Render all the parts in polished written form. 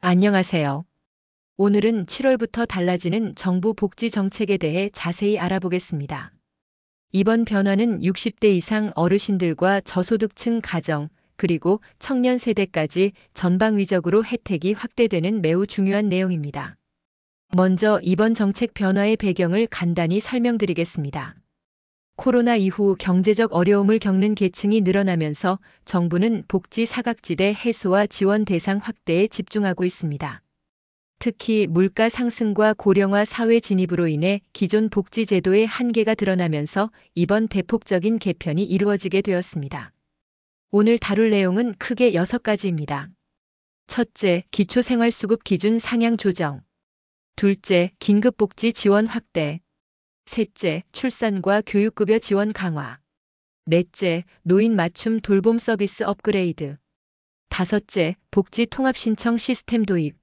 안녕하세요. 오늘은 7월부터 달라지는 정부 복지 정책에 대해 자세히 알아보겠습니다. 이번 변화는 60대 이상 어르신들과 저소득층 가정, 그리고 청년 세대까지 전방위적으로 혜택이 확대되는 매우 중요한 내용입니다. 먼저 이번 정책 변화의 배경을 간단히 설명드리겠습니다. 코로나 이후 경제적 어려움을 겪는 계층이 늘어나면서 정부는 복지 사각지대 해소와 지원 대상 확대에 집중하고 있습니다. 특히 물가 상승과 고령화 사회 진입으로 인해 기존 복지 제도의 한계가 드러나면서 이번 대폭적인 개편이 이루어지게 되었습니다. 오늘 다룰 내용은 크게 6가지입니다. 첫째, 기초생활수급 기준 상향 조정. 둘째, 긴급복지 지원 확대. 셋째, 출산과 교육급여 지원 강화. 넷째, 노인 맞춤 돌봄 서비스 업그레이드. 다섯째, 복지 통합 신청 시스템 도입.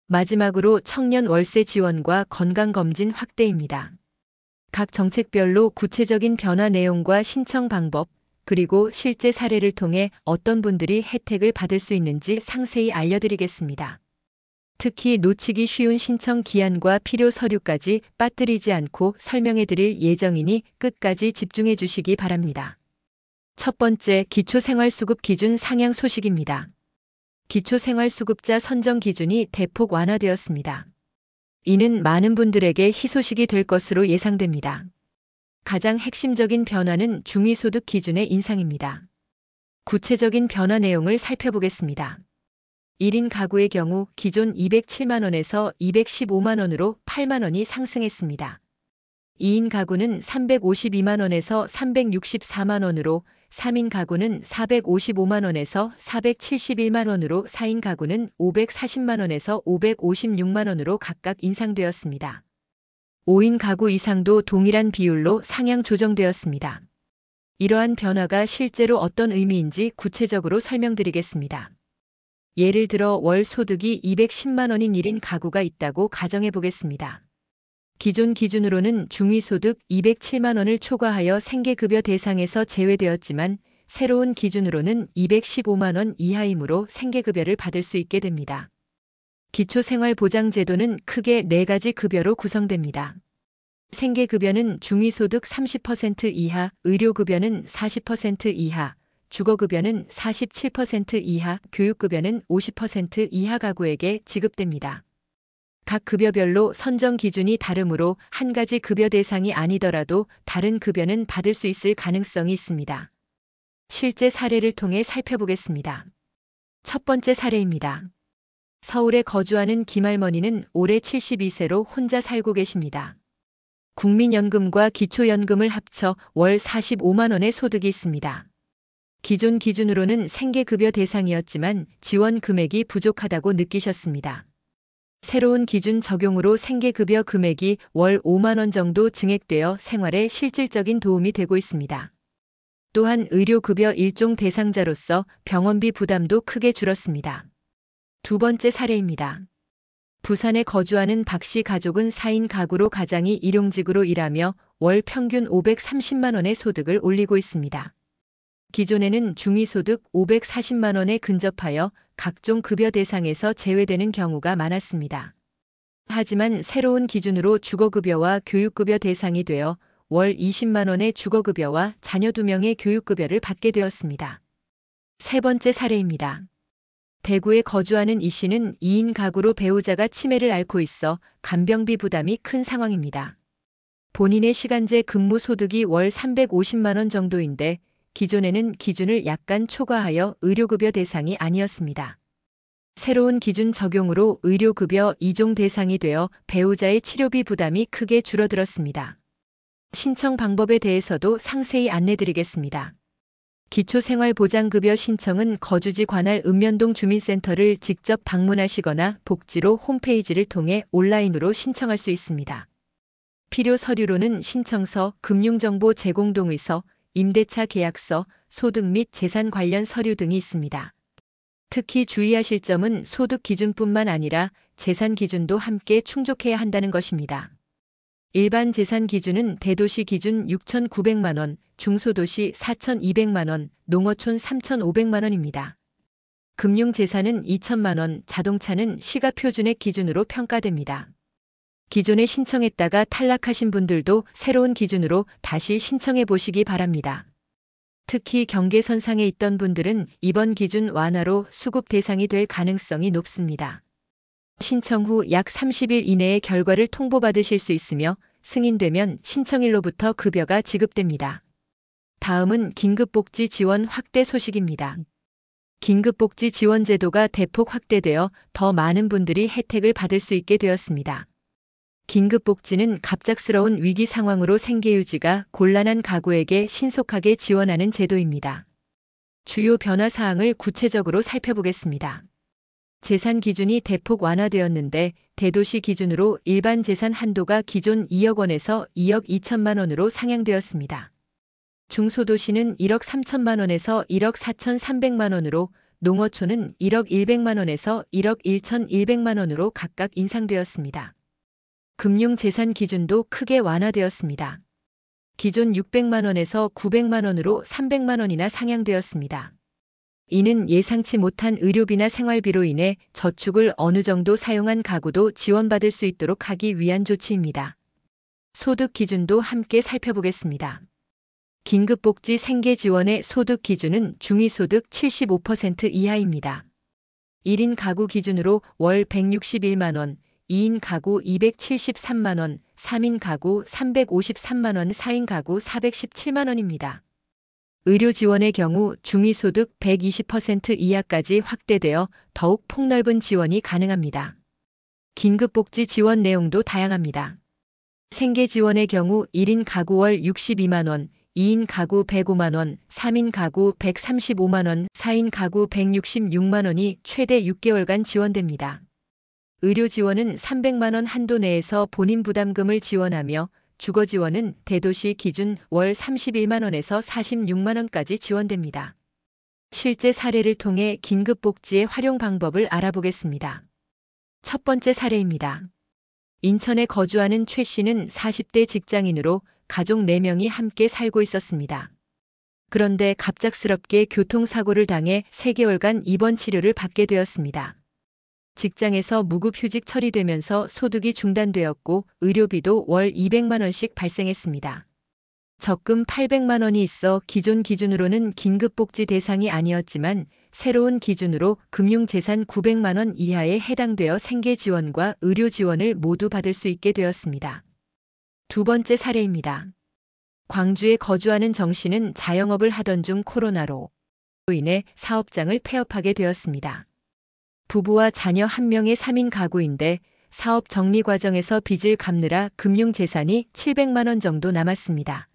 마지막으로 청년 월세 지원과 건강검진 확대입니다. 각 정책별로 구체적인 변화 내용과 신청 방법, 그리고 실제 사례를 통해 어떤 분들이 혜택을 받을 수 있는지 상세히 알려드리겠습니다. 특히 놓치기 쉬운 신청 기한과 필요 서류까지 빠뜨리지 않고 설명해드릴 예정이니 끝까지 집중해 주시기 바랍니다. 첫 번째, 기초생활수급 기준 상향 소식입니다. 기초생활수급자 선정 기준이 대폭 완화되었습니다. 이는 많은 분들에게 희소식이 될 것으로 예상됩니다. 가장 핵심적인 변화는 중위소득 기준의 인상입니다. 구체적인 변화 내용을 살펴보겠습니다. 1인 가구의 경우 기존 207만 원에서 215만 원으로 8만 원이 상승했습니다. 2인 가구는 352만 원에서 364만 원으로, 3인 가구는 455만 원에서 471만 원으로, 4인 가구는 540만 원에서 556만 원으로 각각 인상되었습니다. 5인 가구 이상도 동일한 비율로 상향 조정되었습니다. 이러한 변화가 실제로 어떤 의미인지 구체적으로 설명드리겠습니다. 예를 들어 월 소득이 210만 원인 1인 가구가 있다고 가정해 보겠습니다. 기존 기준으로는 중위소득 207만 원을 초과하여 생계급여 대상에서 제외되었지만 새로운 기준으로는 215만 원 이하이므로 생계급여를 받을 수 있게 됩니다. 기초생활보장제도는 크게 4가지 급여로 구성됩니다. 생계급여는 중위소득 30% 이하, 의료급여는 40% 이하, 주거급여는 47% 이하, 교육급여는 50% 이하 가구에게 지급됩니다. 각 급여별로 선정 기준이 다르므로 한 가지 급여 대상이 아니더라도 다른 급여는 받을 수 있을 가능성이 있습니다. 실제 사례를 통해 살펴보겠습니다. 첫 번째 사례입니다. 서울에 거주하는 김할머니는 올해 72세로 혼자 살고 계십니다. 국민연금과 기초연금을 합쳐 월 45만 원의 소득이 있습니다. 기존 기준으로는 생계급여 대상이었지만 지원 금액이 부족하다고 느끼셨습니다. 새로운 기준 적용으로 생계급여 금액이 월 5만 원 정도 증액되어 생활에 실질적인 도움이 되고 있습니다. 또한 의료급여 일종 대상자로서 병원비 부담도 크게 줄었습니다. 두 번째 사례입니다. 부산에 거주하는 박 씨 가족은 4인 가구로 가장이 일용직으로 일하며 월 평균 530만 원의 소득을 올리고 있습니다. 기존에는 중위소득 540만 원에 근접하여 각종 급여 대상에서 제외되는 경우가 많았습니다. 하지만 새로운 기준으로 주거급여와 교육급여 대상이 되어 월 20만 원의 주거급여와 자녀 2명의 교육급여를 받게 되었습니다. 세 번째 사례입니다. 대구에 거주하는 이 씨는 2인 가구로 배우자가 치매를 앓고 있어 간병비 부담이 큰 상황입니다. 본인의 시간제 근무 소득이 월 350만 원 정도인데 기존에는 기준을 약간 초과하여 의료급여 대상이 아니었습니다. 새로운 기준 적용으로 의료급여 2종 대상이 되어 배우자의 치료비 부담이 크게 줄어들었습니다. 신청 방법에 대해서도 상세히 안내드리겠습니다. 기초생활보장급여 신청은 거주지 관할 읍면동 주민센터를 직접 방문하시거나 복지로 홈페이지를 통해 온라인으로 신청할 수 있습니다. 필요 서류로는 신청서, 금융정보 제공 동의서, 임대차 계약서, 소득 및 재산 관련 서류 등이 있습니다. 특히 주의하실 점은 소득 기준뿐만 아니라 재산 기준도 함께 충족해야 한다는 것입니다. 일반 재산 기준은 대도시 기준 6,900만 원, 중소도시 4,200만 원, 농어촌 3,500만 원입니다. 금융재산은 2천만 원, 자동차는 시가 표준액 기준으로 평가됩니다. 기존에 신청했다가 탈락하신 분들도 새로운 기준으로 다시 신청해 보시기 바랍니다. 특히 경계선상에 있던 분들은 이번 기준 완화로 수급 대상이 될 가능성이 높습니다. 신청 후 약 30일 이내에 결과를 통보받으실 수 있으며 승인되면 신청일로부터 급여가 지급됩니다. 다음은 긴급복지 지원 확대 소식입니다. 긴급복지 지원 제도가 대폭 확대되어 더 많은 분들이 혜택을 받을 수 있게 되었습니다. 긴급복지는 갑작스러운 위기 상황으로 생계 유지가 곤란한 가구에게 신속하게 지원하는 제도입니다. 주요 변화 사항을 구체적으로 살펴보겠습니다. 재산 기준이 대폭 완화되었는데 대도시 기준으로 일반 재산 한도가 기존 2억 원에서 2억 2천만 원으로 상향되었습니다. 중소도시는 1억 3천만 원에서 1억 4천3백만 원으로, 농어촌은 1억 1백만 원에서 1억 1천1백만 원으로 각각 인상되었습니다. 금융재산 기준도 크게 완화되었습니다. 기존 600만 원에서 900만 원으로 300만 원이나 상향되었습니다. 이는 예상치 못한 의료비나 생활비로 인해 저축을 어느 정도 사용한 가구도 지원받을 수 있도록 하기 위한 조치입니다. 소득 기준도 함께 살펴보겠습니다. 긴급복지 생계지원의 소득 기준은 중위소득 75% 이하입니다. 1인 가구 기준으로 월 161만 원, 2인 가구 273만 원, 3인 가구 353만 원, 4인 가구 417만 원입니다. 의료 지원의 경우 중위소득 120% 이하까지 확대되어 더욱 폭넓은 지원이 가능합니다. 긴급복지 지원 내용도 다양합니다. 생계지원의 경우 1인 가구 월 62만 원, 2인 가구 105만 원, 3인 가구 135만 원, 4인 가구 166만 원이 최대 6개월간 지원됩니다. 의료 지원은 300만 원 한도 내에서 본인 부담금을 지원하며 주거 지원은 대도시 기준 월 31만 원에서 46만 원까지 지원됩니다. 실제 사례를 통해 긴급복지의 활용 방법을 알아보겠습니다. 첫 번째 사례입니다. 인천에 거주하는 최 씨는 40대 직장인으로 가족 4명이 함께 살고 있었습니다. 그런데 갑작스럽게 교통사고를 당해 3개월간 입원 치료를 받게 되었습니다. 직장에서 무급휴직 처리되면서 소득이 중단되었고 의료비도 월 200만 원씩 발생했습니다. 적금 800만 원이 있어 기존 기준으로는 긴급복지 대상이 아니었지만 새로운 기준으로 금융재산 900만 원 이하에 해당되어 생계지원과 의료지원을 모두 받을 수 있게 되었습니다. 두 번째 사례입니다. 광주에 거주하는 정 씨는 자영업을 하던 중 코로나로 인해 사업장을 폐업하게 되었습니다. 부부와 자녀 1명의 3인 가구인데 사업 정리 과정에서 빚을 갚느라 금융재산이 700만 원 정도 남았습니다.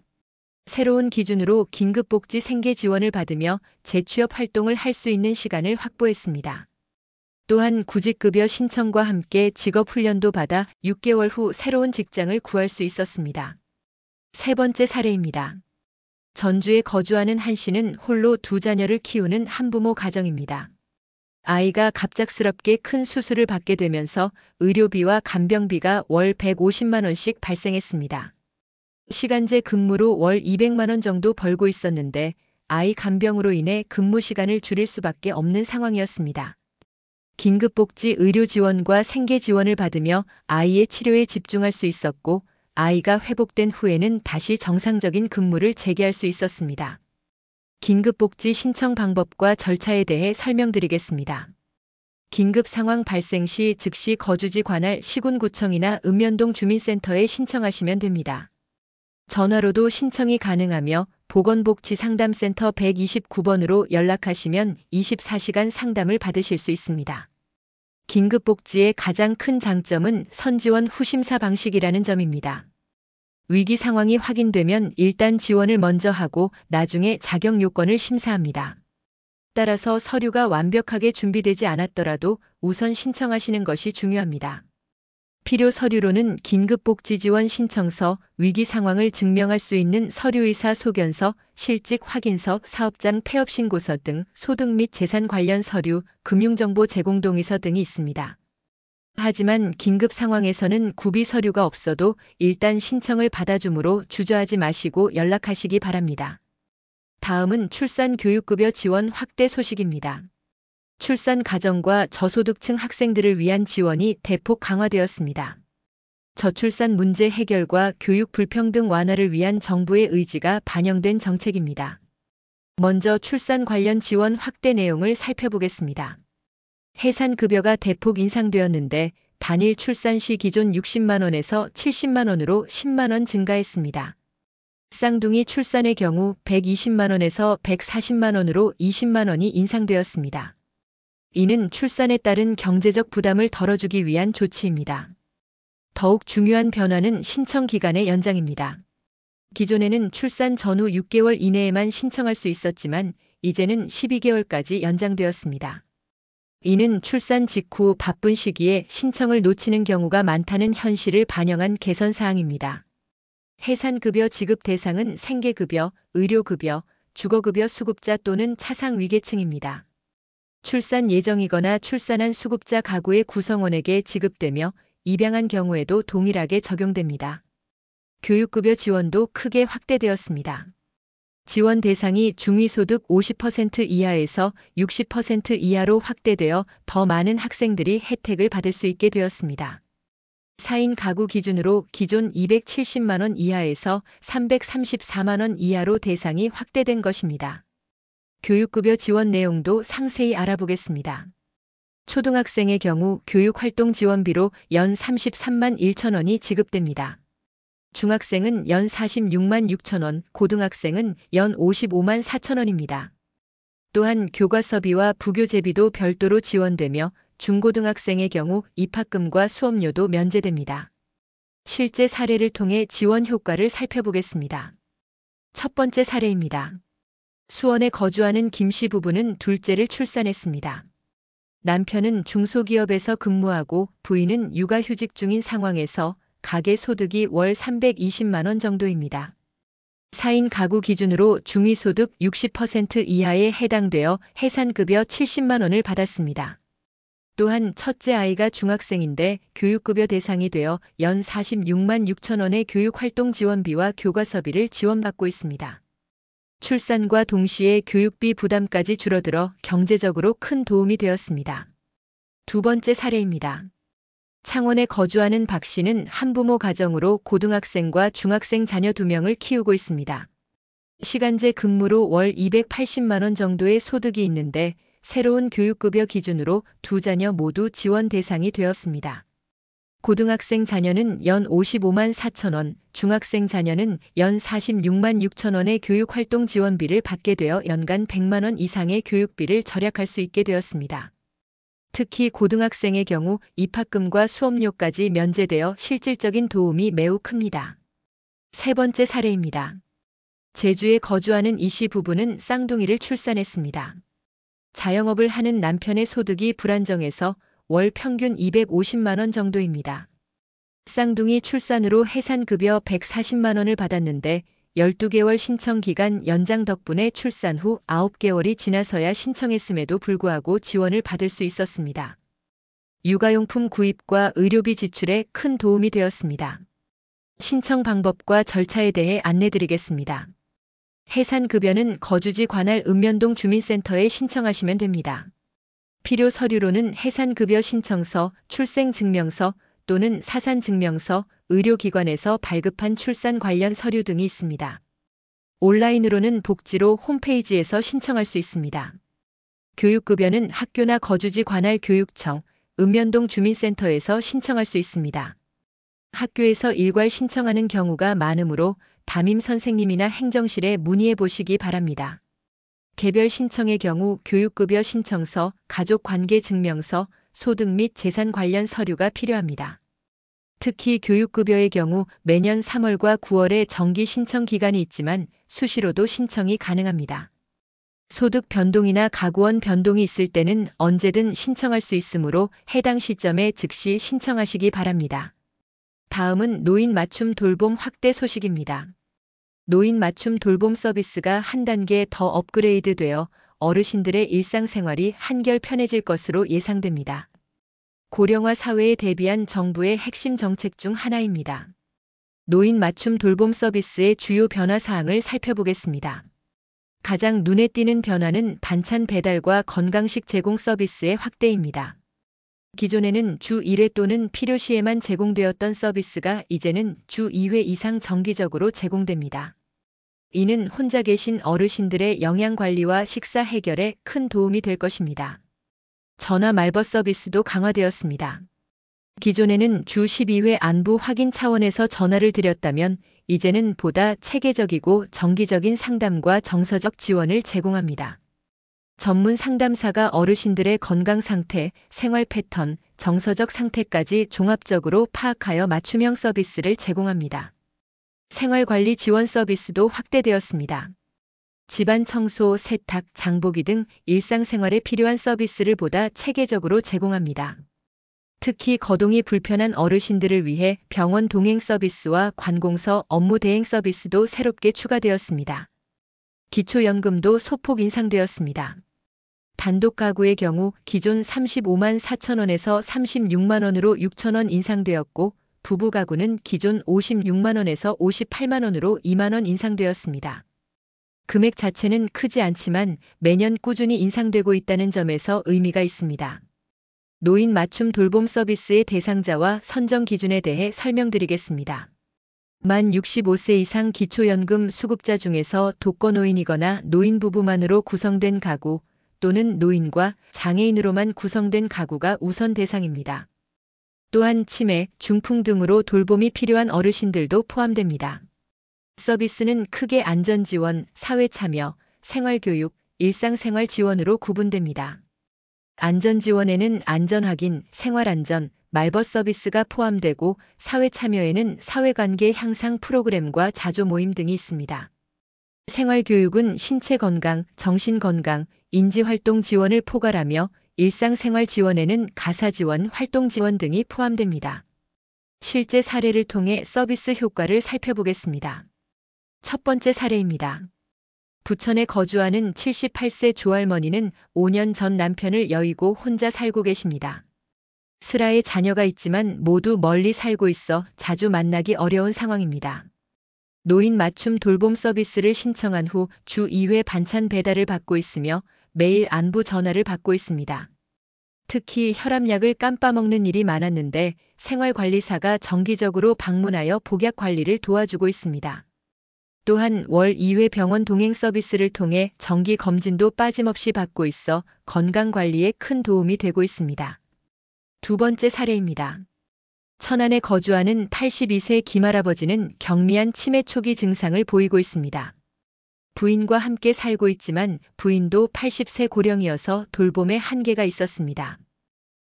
새로운 기준으로 긴급복지 생계지원을 받으며 재취업 활동을 할 수 있는 시간을 확보했습니다. 또한 구직급여 신청과 함께 직업훈련도 받아 6개월 후 새로운 직장을 구할 수 있었습니다. 세 번째 사례입니다. 전주에 거주하는 한 씨는 홀로 2자녀를 키우는 한부모 가정입니다. 아이가 갑작스럽게 큰 수술을 받게 되면서 의료비와 간병비가 월 150만 원씩 발생했습니다. 시간제 근무로 월 200만 원 정도 벌고 있었는데 아이 간병으로 인해 근무 시간을 줄일 수밖에 없는 상황이었습니다. 긴급복지 의료 지원과 생계 지원을 받으며 아이의 치료에 집중할 수 있었고 아이가 회복된 후에는 다시 정상적인 근무를 재개할 수 있었습니다. 긴급복지 신청 방법과 절차에 대해 설명드리겠습니다. 긴급 상황 발생 시 즉시 거주지 관할 시군구청이나 읍면동 주민센터에 신청하시면 됩니다. 전화로도 신청이 가능하며 보건복지상담센터 129번으로 연락하시면 24시간 상담을 받으실 수 있습니다. 긴급복지의 가장 큰 장점은 선지원 후심사 방식이라는 점입니다. 위기 상황이 확인되면 일단 지원을 먼저 하고 나중에 자격 요건을 심사합니다. 따라서 서류가 완벽하게 준비되지 않았더라도 우선 신청하시는 것이 중요합니다. 필요 서류로는 긴급복지지원 신청서, 위기 상황을 증명할 수 있는 서류의사 소견서, 실직 확인서, 사업장 폐업 신고서 등 소득 및 재산 관련 서류, 금융정보 제공 동의서 등이 있습니다. 하지만 긴급 상황에서는 구비 서류가 없어도 일단 신청을 받아주므로 주저하지 마시고 연락하시기 바랍니다. 다음은 출산교육급여 지원 확대 소식입니다. 출산 가정과 저소득층 학생들을 위한 지원이 대폭 강화되었습니다. 저출산 문제 해결과 교육 불평등 완화를 위한 정부의 의지가 반영된 정책입니다. 먼저 출산 관련 지원 확대 내용을 살펴보겠습니다. 해산급여가 대폭 인상되었는데 단일 출산 시 기존 60만 원에서 70만 원으로 10만 원 증가했습니다. 쌍둥이 출산의 경우 120만 원에서 140만 원으로 20만 원이 인상되었습니다. 이는 출산에 따른 경제적 부담을 덜어주기 위한 조치입니다. 더욱 중요한 변화는 신청 기간의 연장입니다. 기존에는 출산 전후 6개월 이내에만 신청할 수 있었지만 이제는 12개월까지 연장되었습니다. 이는 출산 직후 바쁜 시기에 신청을 놓치는 경우가 많다는 현실을 반영한 개선 사항입니다. 해산급여 지급 대상은 생계급여, 의료급여, 주거급여 수급자 또는 차상위계층입니다. 출산 예정이거나 출산한 수급자 가구의 구성원에게 지급되며 입양한 경우에도 동일하게 적용됩니다. 교육급여 지원도 크게 확대되었습니다. 지원 대상이 중위소득 50% 이하에서 60% 이하로 확대되어 더 많은 학생들이 혜택을 받을 수 있게 되었습니다. 4인 가구 기준으로 기존 270만 원 이하에서 334만 원 이하로 대상이 확대된 것입니다. 교육급여 지원 내용도 상세히 알아보겠습니다. 초등학생의 경우 교육활동 지원비로 연 33만 1천 원이 지급됩니다. 중학생은 연 46만 6천 원, 고등학생은 연 55만 4천 원입니다. 또한 교과서비와 부교재비도 별도로 지원되며 중고등학생의 경우 입학금과 수업료도 면제됩니다. 실제 사례를 통해 지원 효과를 살펴보겠습니다. 첫 번째 사례입니다. 수원에 거주하는 김 씨 부부는 둘째를 출산했습니다. 남편은 중소기업에서 근무하고 부인은 육아휴직 중인 상황에서 가계 소득이 월 320만 원 정도입니다. 4인 가구 기준으로 중위소득 60% 이하에 해당되어 해산급여 70만 원을 받았습니다. 또한 첫째 아이가 중학생인데 교육급여 대상이 되어 연 46만 6천 원의 교육활동 지원비와 교과서비를 지원받고 있습니다. 출산과 동시에 교육비 부담까지 줄어들어 경제적으로 큰 도움이 되었습니다. 두 번째 사례입니다. 창원에 거주하는 박 씨는 한부모 가정으로 고등학생과 중학생 자녀 2명을 키우고 있습니다. 시간제 근무로 월 280만 원 정도의 소득이 있는데 새로운 교육급여 기준으로 두 자녀 모두 지원 대상이 되었습니다. 고등학생 자녀는 연 55만 4천 원, 중학생 자녀는 연 46만 6천 원의 교육활동 지원비를 받게 되어 연간 100만 원 이상의 교육비를 절약할 수 있게 되었습니다. 특히 고등학생의 경우 입학금과 수업료까지 면제되어 실질적인 도움이 매우 큽니다. 세 번째 사례입니다. 제주에 거주하는 이 씨 부부는 쌍둥이를 출산했습니다. 자영업을 하는 남편의 소득이 불안정해서 월 평균 250만 원 정도입니다. 쌍둥이 출산으로 해산급여 140만 원을 받았는데 12개월 신청 기간 연장 덕분에 출산 후 9개월이 지나서야 신청했음에도 불구하고 지원을 받을 수 있었습니다. 육아용품 구입과 의료비 지출에 큰 도움이 되었습니다. 신청 방법과 절차에 대해 안내드리겠습니다. 해산급여는 거주지 관할 읍면동 주민센터에 신청하시면 됩니다. 필요 서류로는 해산급여 신청서, 출생증명서 또는 사산증명서, 의료기관에서 발급한 출산 관련 서류 등이 있습니다. 온라인으로는 복지로 홈페이지에서 신청할 수 있습니다. 교육급여는 학교나 거주지 관할 교육청, 읍면동 주민센터에서 신청할 수 있습니다. 학교에서 일괄 신청하는 경우가 많으므로 담임 선생님이나 행정실에 문의해 보시기 바랍니다. 개별 신청의 경우 교육급여 신청서, 가족관계증명서, 소득 및 재산 관련 서류가 필요합니다. 특히 교육급여의 경우 매년 3월과 9월에 정기 신청 기간이 있지만 수시로도 신청이 가능합니다. 소득 변동이나 가구원 변동이 있을 때는 언제든 신청할 수 있으므로 해당 시점에 즉시 신청하시기 바랍니다. 다음은 노인 맞춤 돌봄 확대 소식입니다. 노인 맞춤 돌봄 서비스가 한 단계 더 업그레이드되어 어르신들의 일상생활이 한결 편해질 것으로 예상됩니다. 고령화 사회에 대비한 정부의 핵심 정책 중 하나입니다. 노인 맞춤 돌봄 서비스의 주요 변화 사항을 살펴보겠습니다. 가장 눈에 띄는 변화는 반찬 배달과 건강식 제공 서비스의 확대입니다. 기존에는 주 1회 또는 필요시에만 제공되었던 서비스가 이제는 주 2회 이상 정기적으로 제공됩니다. 이는 혼자 계신 어르신들의 영양 관리와 식사 해결에 큰 도움이 될 것입니다. 전화 말벗 서비스도 강화되었습니다. 기존에는 주 12회 안부 확인 차원에서 전화를 드렸다면 이제는 보다 체계적이고 정기적인 상담과 정서적 지원을 제공합니다. 전문 상담사가 어르신들의 건강 상태, 생활 패턴, 정서적 상태까지 종합적으로 파악하여 맞춤형 서비스를 제공합니다. 생활관리 지원 서비스도 확대되었습니다. 집안 청소, 세탁, 장보기 등 일상생활에 필요한 서비스를 보다 체계적으로 제공합니다. 특히 거동이 불편한 어르신들을 위해 병원 동행 서비스와 관공서 업무 대행 서비스도 새롭게 추가되었습니다. 기초연금도 소폭 인상되었습니다. 단독 가구의 경우 기존 35만 4천 원에서 36만 원으로 6천 원 인상되었고 부부 가구는 기존 56만 원에서 58만 원으로 2만 원 인상되었습니다. 금액 자체는 크지 않지만 매년 꾸준히 인상되고 있다는 점에서 의미가 있습니다. 노인 맞춤 돌봄 서비스의 대상자와 선정 기준에 대해 설명드리겠습니다. 만 65세 이상 기초연금 수급자 중에서 독거노인이거나 노인 부부만으로 구성된 가구 또는 노인과 장애인으로만 구성된 가구가 우선 대상입니다. 또한 치매, 중풍 등으로 돌봄이 필요한 어르신들도 포함됩니다. 서비스는 크게 안전지원, 사회참여, 생활교육, 일상생활 지원으로 구분됩니다. 안전지원에는 안전확인, 생활안전, 말벗 서비스가 포함되고 사회참여에는 사회관계 향상 프로그램과 자조모임 등이 있습니다. 생활교육은 신체건강, 정신건강, 인지활동 지원을 포괄하며 일상생활 지원에는 가사지원, 활동지원 등이 포함됩니다. 실제 사례를 통해 서비스 효과를 살펴보겠습니다. 첫 번째 사례입니다. 부천에 거주하는 78세 조할머니는 5년 전 남편을 여의고 혼자 살고 계십니다. 슬하에 자녀가 있지만 모두 멀리 살고 있어 자주 만나기 어려운 상황입니다. 노인 맞춤 돌봄 서비스를 신청한 후 주 2회 반찬 배달을 받고 있으며 매일 안부 전화를 받고 있습니다. 특히 혈압약을 깜빠먹는 일이 많았는데 생활관리사가 정기적으로 방문하여 복약 관리를 도와주고 있습니다. 또한 월 2회 병원 동행 서비스를 통해 정기 검진도 빠짐없이 받고 있어 건강관리에 큰 도움이 되고 있습니다. 두 번째 사례입니다. 천안에 거주하는 82세 김할아버지는 경미한 치매 초기 증상을 보이고 있습니다. 부인과 함께 살고 있지만 부인도 80세 고령이어서 돌봄에 한계가 있었습니다.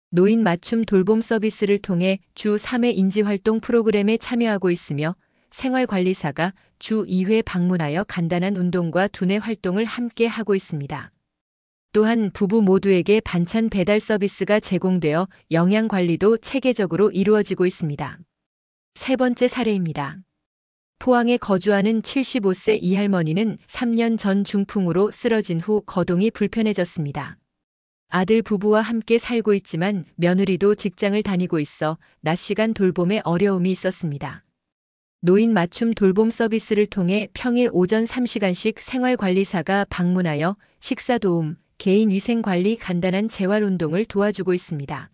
노인 맞춤 돌봄 서비스를 통해 주 3회 인지활동 프로그램에 참여하고 있으며 생활관리사가 주 2회 방문하여 간단한 운동과 두뇌 활동을 함께 하고 있습니다. 또한 부부 모두에게 반찬 배달 서비스가 제공되어 영양관리도 체계적으로 이루어지고 있습니다. 세 번째 사례입니다. 포항에 거주하는 75세 이할머니는 3년 전 중풍으로 쓰러진 후 거동이 불편해졌습니다. 아들 부부와 함께 살고 있지만 며느리도 직장을 다니고 있어 낮 시간 돌봄에 어려움이 있었습니다. 노인 맞춤 돌봄 서비스를 통해 평일 오전 3시간씩 생활관리사가 방문하여 식사 도움, 개인 위생 관리, 간단한 재활 운동을 도와주고 있습니다.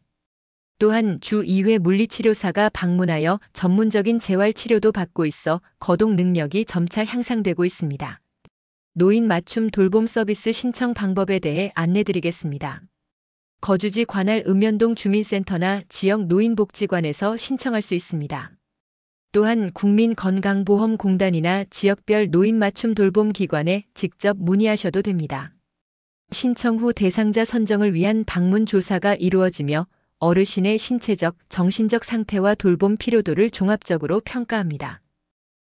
또한 주 2회 물리치료사가 방문하여 전문적인 재활치료도 받고 있어 거동 능력이 점차 향상되고 있습니다. 노인 맞춤 돌봄 서비스 신청 방법에 대해 안내드리겠습니다. 거주지 관할 읍면동 주민센터나 지역 노인복지관에서 신청할 수 있습니다. 또한 국민건강보험공단이나 지역별 노인 맞춤 돌봄 기관에 직접 문의하셔도 됩니다. 신청 후 대상자 선정을 위한 방문 조사가 이루어지며 어르신의 신체적, 정신적 상태와 돌봄 필요도를 종합적으로 평가합니다.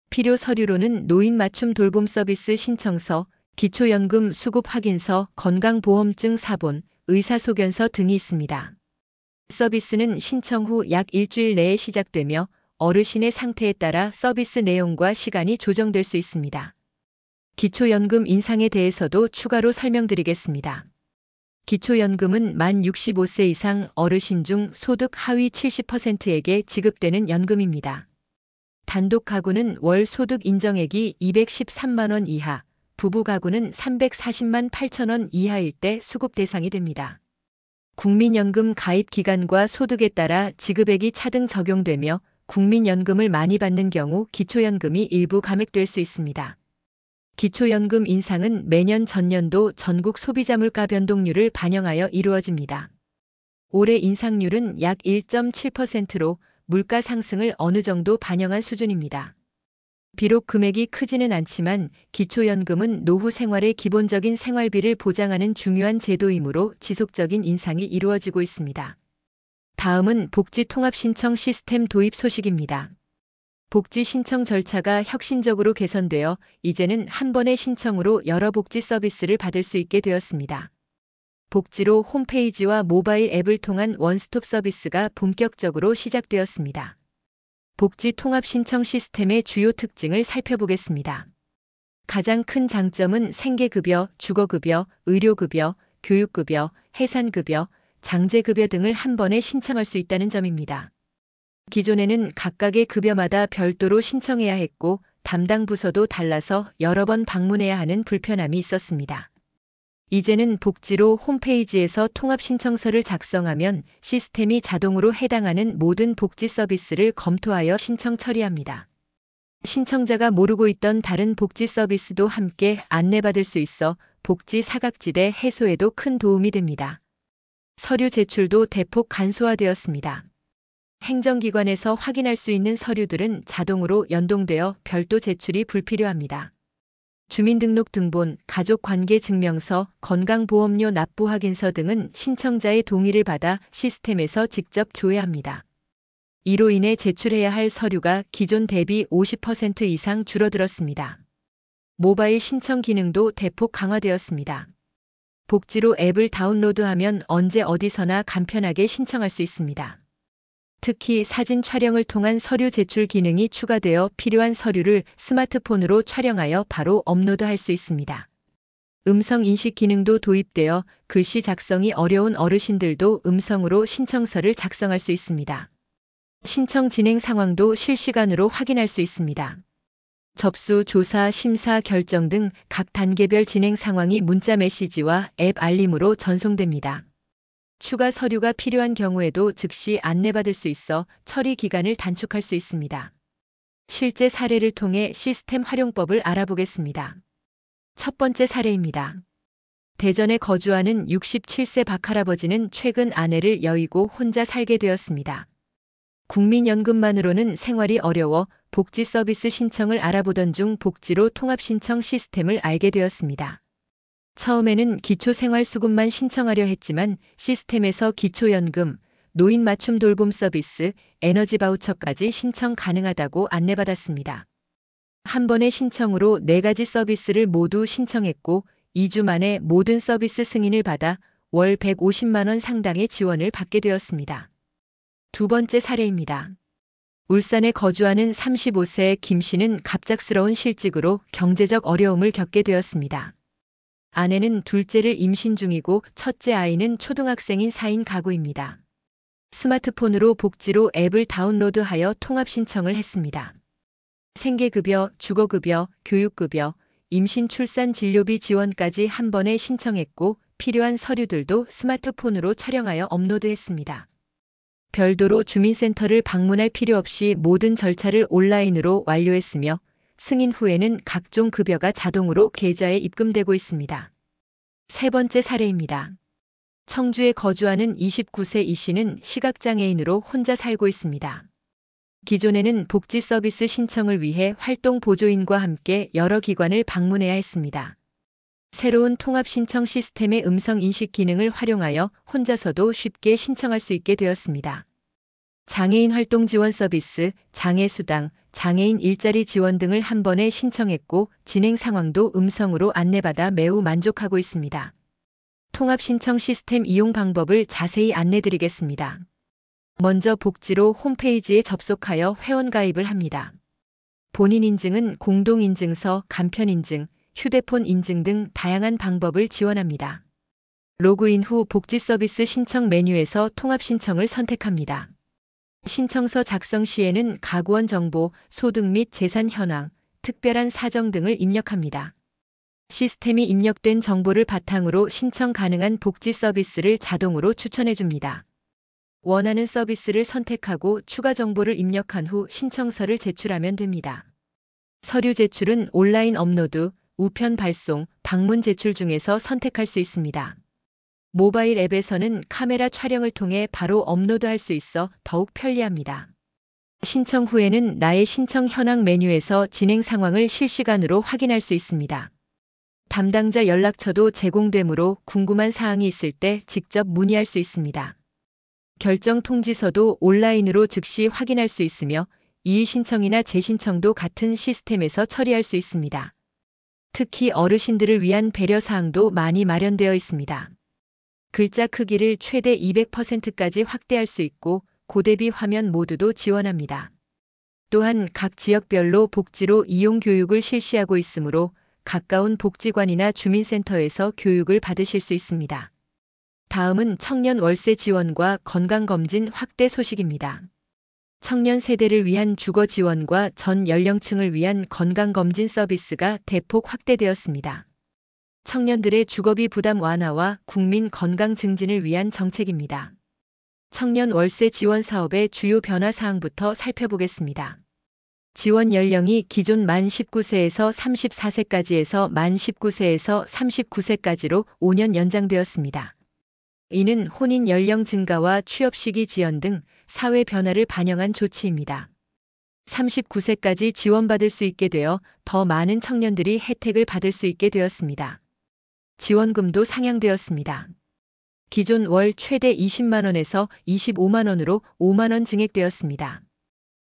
필요 서류로는 노인 맞춤 돌봄 서비스 신청서, 기초연금 수급 확인서, 건강보험증 사본, 의사소견서 등이 있습니다. 서비스는 신청 후 약 일주일 내에 시작되며 어르신의 상태에 따라 서비스 내용과 시간이 조정될 수 있습니다. 기초연금 인상에 대해서도 추가로 설명드리겠습니다. 기초연금은 만 65세 이상 어르신 중 소득 하위 70%에게 지급되는 연금입니다. 단독 가구는 월 소득 인정액이 213만 원 이하, 부부 가구는 340만 8천 원 이하일 때 수급 대상이 됩니다. 국민연금 가입 기간과 소득에 따라 지급액이 차등 적용되며 국민연금을 많이 받는 경우 기초연금이 일부 감액될 수 있습니다. 기초연금 인상은 매년 전년도 전국 소비자 물가 변동률을 반영하여 이루어집니다. 올해 인상률은 약 1.7%로 물가 상승을 어느 정도 반영한 수준입니다. 비록 금액이 크지는 않지만 기초연금은 노후 생활의 기본적인 생활비를 보장하는 중요한 제도이므로 지속적인 인상이 이루어지고 있습니다. 다음은 복지 통합 신청 시스템 도입 소식입니다. 복지 신청 절차가 혁신적으로 개선되어 이제는 한 번의 신청으로 여러 복지 서비스를 받을 수 있게 되었습니다. 복지로 홈페이지와 모바일 앱을 통한 원스톱 서비스가 본격적으로 시작되었습니다. 복지 통합 신청 시스템의 주요 특징을 살펴보겠습니다. 가장 큰 장점은 생계급여, 주거급여, 의료급여, 교육급여, 해산급여, 장제급여 등을 한 번에 신청할 수 있다는 점입니다. 기존에는 각각의 급여마다 별도로 신청해야 했고 담당 부서도 달라서 여러 번 방문해야 하는 불편함이 있었습니다. 이제는 복지로 홈페이지에서 통합 신청서를 작성하면 시스템이 자동으로 해당하는 모든 복지 서비스를 검토하여 신청 처리합니다. 신청자가 모르고 있던 다른 복지 서비스도 함께 안내받을 수 있어 복지 사각지대 해소에도 큰 도움이 됩니다. 서류 제출도 대폭 간소화되었습니다. 행정기관에서 확인할 수 있는 서류들은 자동으로 연동되어 별도 제출이 불필요합니다. 주민등록등본, 가족관계증명서, 건강보험료 납부 확인서 등은 신청자의 동의를 받아 시스템에서 직접 조회합니다. 이로 인해 제출해야 할 서류가 기존 대비 50% 이상 줄어들었습니다. 모바일 신청 기능도 대폭 강화되었습니다. 복지로 앱을 다운로드하면 언제 어디서나 간편하게 신청할 수 있습니다. 특히 사진 촬영을 통한 서류 제출 기능이 추가되어 필요한 서류를 스마트폰으로 촬영하여 바로 업로드할 수 있습니다. 음성 인식 기능도 도입되어 글씨 작성이 어려운 어르신들도 음성으로 신청서를 작성할 수 있습니다. 신청 진행 상황도 실시간으로 확인할 수 있습니다. 접수, 조사, 심사, 결정 등 각 단계별 진행 상황이 문자 메시지와 앱 알림으로 전송됩니다. 추가 서류가 필요한 경우에도 즉시 안내받을 수 있어 처리 기간을 단축할 수 있습니다. 실제 사례를 통해 시스템 활용법을 알아보겠습니다. 첫 번째 사례입니다. 대전에 거주하는 67세 박할아버지는 최근 아내를 여의고 혼자 살게 되었습니다. 국민연금만으로는 생활이 어려워 복지 서비스 신청을 알아보던 중 복지로 통합 신청 시스템을 알게 되었습니다. 처음에는 기초생활수급만 신청하려 했지만 시스템에서 기초연금, 노인 맞춤 돌봄 서비스, 에너지 바우처까지 신청 가능하다고 안내받았습니다. 한 번의 신청으로 4가지 서비스를 모두 신청했고 2주 만에 모든 서비스 승인을 받아 월 150만 원 상당의 지원을 받게 되었습니다. 두 번째 사례입니다. 울산에 거주하는 35세 김 씨는 갑작스러운 실직으로 경제적 어려움을 겪게 되었습니다. 아내는 둘째를 임신 중이고 첫째 아이는 초등학생인 4인 가구입니다. 스마트폰으로 복지로 앱을 다운로드하여 통합 신청을 했습니다. 생계급여, 주거급여, 교육급여, 임신 출산 진료비 지원까지 한 번에 신청했고 필요한 서류들도 스마트폰으로 촬영하여 업로드했습니다. 별도로 주민센터를 방문할 필요 없이 모든 절차를 온라인으로 완료했으며 승인 후에는 각종 급여가 자동으로 계좌에 입금되고 있습니다. 세 번째 사례입니다. 청주에 거주하는 29세 이 씨는 시각장애인으로 혼자 살고 있습니다. 기존에는 복지 서비스 신청을 위해 활동 보조인과 함께 여러 기관을 방문해야 했습니다. 새로운 통합 신청 시스템의 음성 인식 기능을 활용하여 혼자서도 쉽게 신청할 수 있게 되었습니다. 장애인 활동 지원 서비스, 장애수당, 장애인 일자리 지원 등을 한 번에 신청했고 진행 상황도 음성으로 안내받아 매우 만족하고 있습니다. 통합 신청 시스템 이용 방법을 자세히 안내드리겠습니다. 먼저 복지로 홈페이지에 접속하여 회원 가입을 합니다. 본인 인증은 공동인증서, 간편인증, 휴대폰 인증 등 다양한 방법을 지원합니다. 로그인 후 복지 서비스 신청 메뉴에서 통합 신청을 선택합니다. 신청서 작성 시에는 가구원 정보, 소득 및 재산 현황, 특별한 사정 등을 입력합니다. 시스템이 입력된 정보를 바탕으로 신청 가능한 복지 서비스를 자동으로 추천해 줍니다. 원하는 서비스를 선택하고 추가 정보를 입력한 후 신청서를 제출하면 됩니다. 서류 제출은 온라인 업로드, 우편 발송, 방문 제출 중에서 선택할 수 있습니다. 모바일 앱에서는 카메라 촬영을 통해 바로 업로드할 수 있어 더욱 편리합니다. 신청 후에는 나의 신청 현황 메뉴에서 진행 상황을 실시간으로 확인할 수 있습니다. 담당자 연락처도 제공되므로 궁금한 사항이 있을 때 직접 문의할 수 있습니다. 결정 통지서도 온라인으로 즉시 확인할 수 있으며 이의 신청이나 재신청도 같은 시스템에서 처리할 수 있습니다. 특히 어르신들을 위한 배려 사항도 많이 마련되어 있습니다. 글자 크기를 최대 200%까지 확대할 수 있고 고대비 화면 모드도 지원합니다. 또한 각 지역별로 복지로 이용 교육을 실시하고 있으므로 가까운 복지관이나 주민센터에서 교육을 받으실 수 있습니다. 다음은 청년 월세 지원과 건강검진 확대 소식입니다. 청년 세대를 위한 주거 지원과 전 연령층을 위한 건강검진 서비스가 대폭 확대되었습니다. 청년들의 주거비 부담 완화와 국민 건강 증진을 위한 정책입니다. 청년 월세 지원 사업의 주요 변화 사항부터 살펴보겠습니다. 지원 연령이 기존 만 19세에서 34세까지에서 만 19세에서 39세까지로 5년 연장되었습니다. 이는 혼인 연령 증가와 취업 시기 지연 등 사회 변화를 반영한 조치입니다. 39세까지 지원받을 수 있게 되어 더 많은 청년들이 혜택을 받을 수 있게 되었습니다. 지원금도 상향되었습니다. 기존 월 최대 20만 원에서 25만 원으로 5만 원 증액되었습니다.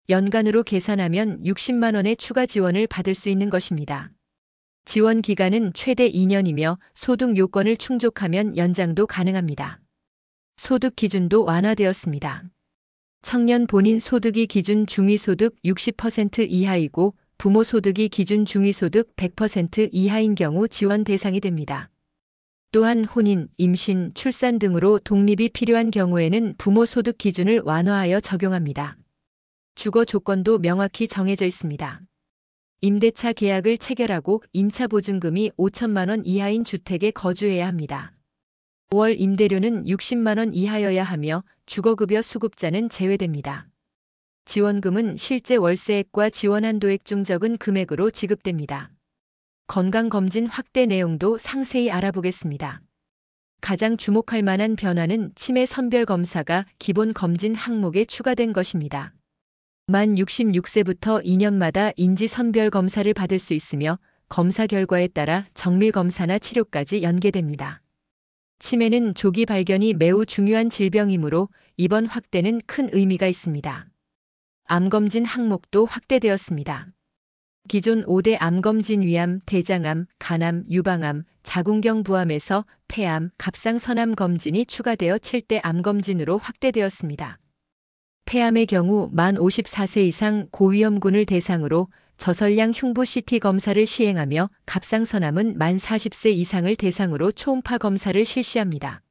연간으로 계산하면 60만 원의 추가 지원을 받을 수 있는 것입니다. 지원 기간은 최대 2년이며 소득 요건을 충족하면 연장도 가능합니다. 소득 기준도 완화되었습니다. 청년 본인 소득이 기준 중위소득 60% 이하이고 부모 소득이 기준 중위소득 100% 이하인 경우 지원 대상이 됩니다. 또한 혼인, 임신, 출산 등으로 독립이 필요한 경우에는 부모 소득 기준을 완화하여 적용합니다. 주거 조건도 명확히 정해져 있습니다. 임대차 계약을 체결하고 임차 보증금이 5천만 원 이하인 주택에 거주해야 합니다. 월 임대료는 60만 원 이하여야 하며 주거급여 수급자는 제외됩니다. 지원금은 실제 월세액과 지원 한도액 중 적은 금액으로 지급됩니다. 건강검진 확대 내용도 상세히 알아보겠습니다. 가장 주목할 만한 변화는 치매 선별 검사가 기본 검진 항목에 추가된 것입니다. 만 66세부터 2년마다 인지 선별 검사를 받을 수 있으며 검사 결과에 따라 정밀 검사나 치료까지 연계됩니다. 치매는 조기 발견이 매우 중요한 질병이므로 이번 확대는 큰 의미가 있습니다. 암검진 항목도 확대되었습니다. 기존 5대 암검진 위암, 대장암, 간암, 유방암, 자궁경 부암에서 폐암, 갑상선암 검진이 추가되어 7대 암검진으로 확대되었습니다. 폐암의 경우 만 54세 이상 고위험군을 대상으로 저설량 흉부 CT 검사를 시행하며 갑상선암은 만 40세 이상을 대상으로 초음파 검사를 실시합니다.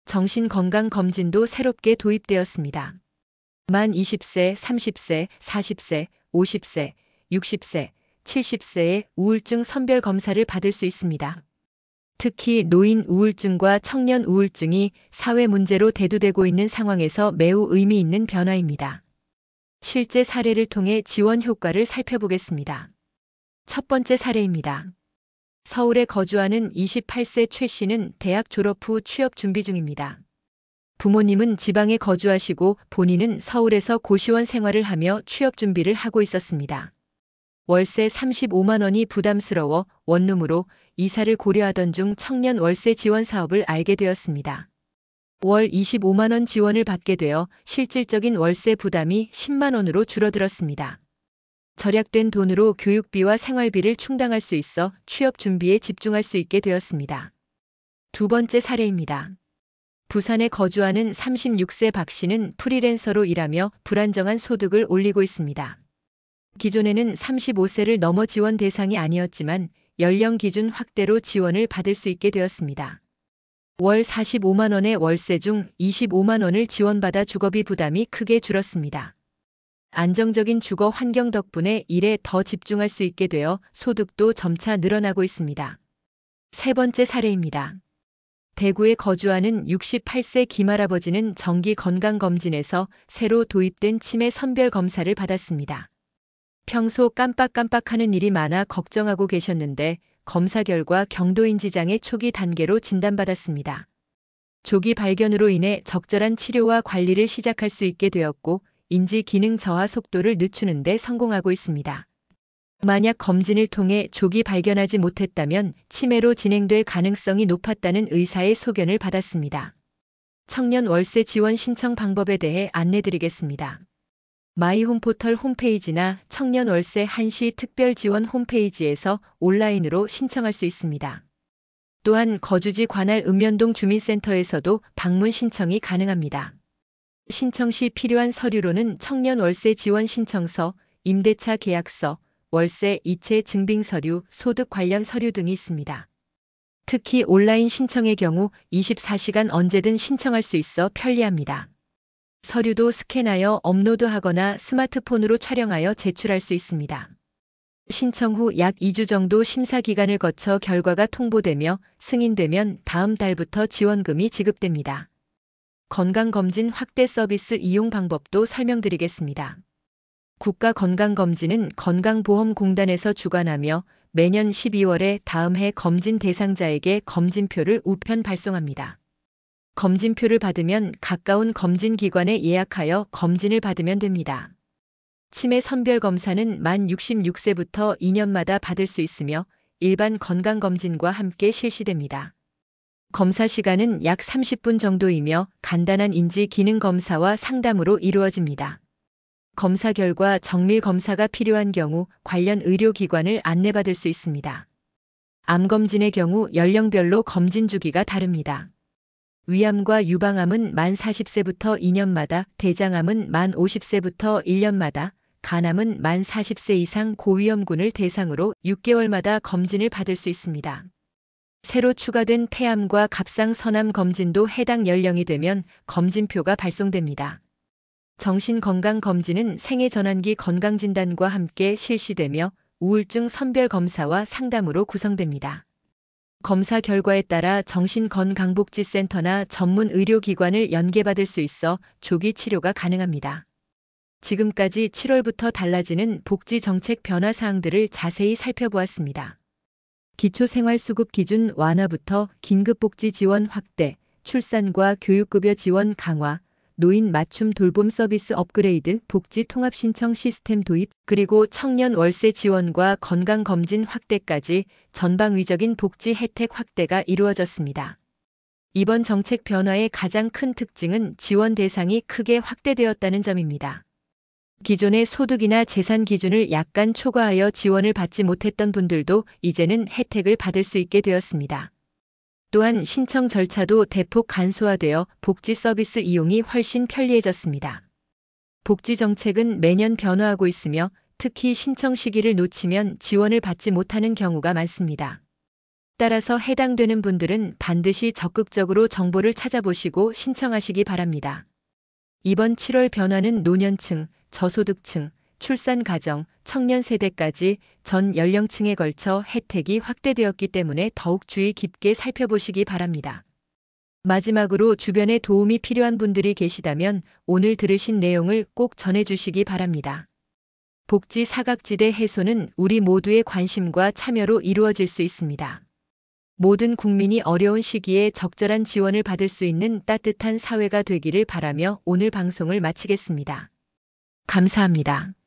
정신건강검진도 새롭게 도입되었습니다. 만 20세, 30세, 40세, 50세, 60세, 70세의 우울증 선별 검사를 받을 수 있습니다. 특히 노인 우울증과 청년 우울증이 사회 문제로 대두되고 있는 상황에서 매우 의미 있는 변화입니다. 실제 사례를 통해 지원 효과를 살펴보겠습니다. 첫 번째 사례입니다. 서울에 거주하는 28세 최 씨는 대학 졸업 후 취업 준비 중입니다. 부모님은 지방에 거주하시고 본인은 서울에서 고시원 생활을 하며 취업 준비를 하고 있었습니다. 월세 35만 원이 부담스러워 원룸으로 이사를 고려하던 중 청년 월세 지원 사업을 알게 되었습니다. 월 25만 원 지원을 받게 되어 실질적인 월세 부담이 10만 원으로 줄어들었습니다. 절약된 돈으로 교육비와 생활비를 충당할 수 있어 취업 준비에 집중할 수 있게 되었습니다. 두 번째 사례입니다. 부산에 거주하는 36세 박 씨는 프리랜서로 일하며 불안정한 소득을 올리고 있습니다. 기존에는 35세를 넘어 지원 대상이 아니었지만 연령 기준 확대로 지원을 받을 수 있게 되었습니다. 월 45만 원의 월세 중 25만 원을 지원받아 주거비 부담이 크게 줄었습니다. 안정적인 주거 환경 덕분에 일에 더 집중할 수 있게 되어 소득도 점차 늘어나고 있습니다. 세 번째 사례입니다. 대구에 거주하는 68세 김할아버지는 정기 건강검진에서 새로 도입된 치매 선별 검사를 받았습니다. 평소 깜빡깜빡하는 일이 많아 걱정하고 계셨는데 검사 결과 경도인지장애 초기 단계로 진단받았습니다. 조기 발견으로 인해 적절한 치료와 관리를 시작할 수 있게 되었고 인지 기능 저하 속도를 늦추는 데 성공하고 있습니다. 만약 검진을 통해 조기 발견하지 못했다면 치매로 진행될 가능성이 높았다는 의사의 소견을 받았습니다. 청년 월세 지원 신청 방법에 대해 안내드리겠습니다. 마이홈 포털 홈페이지나 청년 월세 한시 특별 지원 홈페이지에서 온라인으로 신청할 수 있습니다. 또한 거주지 관할 읍면동 주민센터에서도 방문 신청이 가능합니다. 신청 시 필요한 서류로는 청년 월세 지원 신청서, 임대차 계약서, 월세 이체 증빙 서류, 소득 관련 서류 등이 있습니다. 특히 온라인 신청의 경우 24시간 언제든 신청할 수 있어 편리합니다. 서류도 스캔하여 업로드하거나 스마트폰으로 촬영하여 제출할 수 있습니다. 신청 후 약 2주 정도 심사 기간을 거쳐 결과가 통보되며 승인되면 다음 달부터 지원금이 지급됩니다. 건강검진 확대 서비스 이용 방법도 설명드리겠습니다. 국가건강검진은 건강보험공단에서 주관하며 매년 12월에 다음 해 검진 대상자에게 검진표를 우편 발송합니다. 검진표를 받으면 가까운 검진기관에 예약하여 검진을 받으면 됩니다. 치매 선별검사는 만 66세부터 2년마다 받을 수 있으며 일반 건강검진과 함께 실시됩니다. 검사 시간은 약 30분 정도이며 간단한 인지 기능 검사와 상담으로 이루어집니다. 검사 결과 정밀 검사가 필요한 경우 관련 의료기관을 안내받을 수 있습니다. 암검진의 경우 연령별로 검진 주기가 다릅니다. 위암과 유방암은 만 40세부터 2년마다, 대장암은 만 50세부터 1년마다, 간암은 만 40세 이상 고위험군을 대상으로 6개월마다 검진을 받을 수 있습니다. 새로 추가된 폐암과 갑상선암 검진도 해당 연령이 되면 검진표가 발송됩니다. 정신건강검진은 생애전환기 건강진단과 함께 실시되며 우울증 선별검사와 상담으로 구성됩니다. 검사 결과에 따라 정신건강복지센터나 전문 의료기관을 연계받을 수 있어 조기 치료가 가능합니다. 지금까지 7월부터 달라지는 복지정책 변화 사항들을 자세히 살펴보았습니다. 기초생활수급 기준 완화부터 긴급복지 지원 확대, 출산과 교육급여 지원 강화, 노인 맞춤 돌봄 서비스 업그레이드, 복지 통합 신청 시스템 도입, 그리고 청년 월세 지원과 건강검진 확대까지 전방위적인 복지 혜택 확대가 이루어졌습니다. 이번 정책 변화의 가장 큰 특징은 지원 대상이 크게 확대되었다는 점입니다. 기존의 소득이나 재산 기준을 약간 초과하여 지원을 받지 못했던 분들도 이제는 혜택을 받을 수 있게 되었습니다. 또한 신청 절차도 대폭 간소화되어 복지 서비스 이용이 훨씬 편리해졌습니다. 복지 정책은 매년 변화하고 있으며 특히 신청 시기를 놓치면 지원을 받지 못하는 경우가 많습니다. 따라서 해당되는 분들은 반드시 적극적으로 정보를 찾아보시고 신청하시기 바랍니다. 이번 7월 변화는 노년층, 저소득층, 출산 가정, 청년 세대까지 전 연령층에 걸쳐 혜택이 확대되었기 때문에 더욱 주의 깊게 살펴보시기 바랍니다. 마지막으로 주변에 도움이 필요한 분들이 계시다면 오늘 들으신 내용을 꼭 전해주시기 바랍니다. 복지 사각지대 해소는 우리 모두의 관심과 참여로 이루어질 수 있습니다. 모든 국민이 어려운 시기에 적절한 지원을 받을 수 있는 따뜻한 사회가 되기를 바라며 오늘 방송을 마치겠습니다. 감사합니다.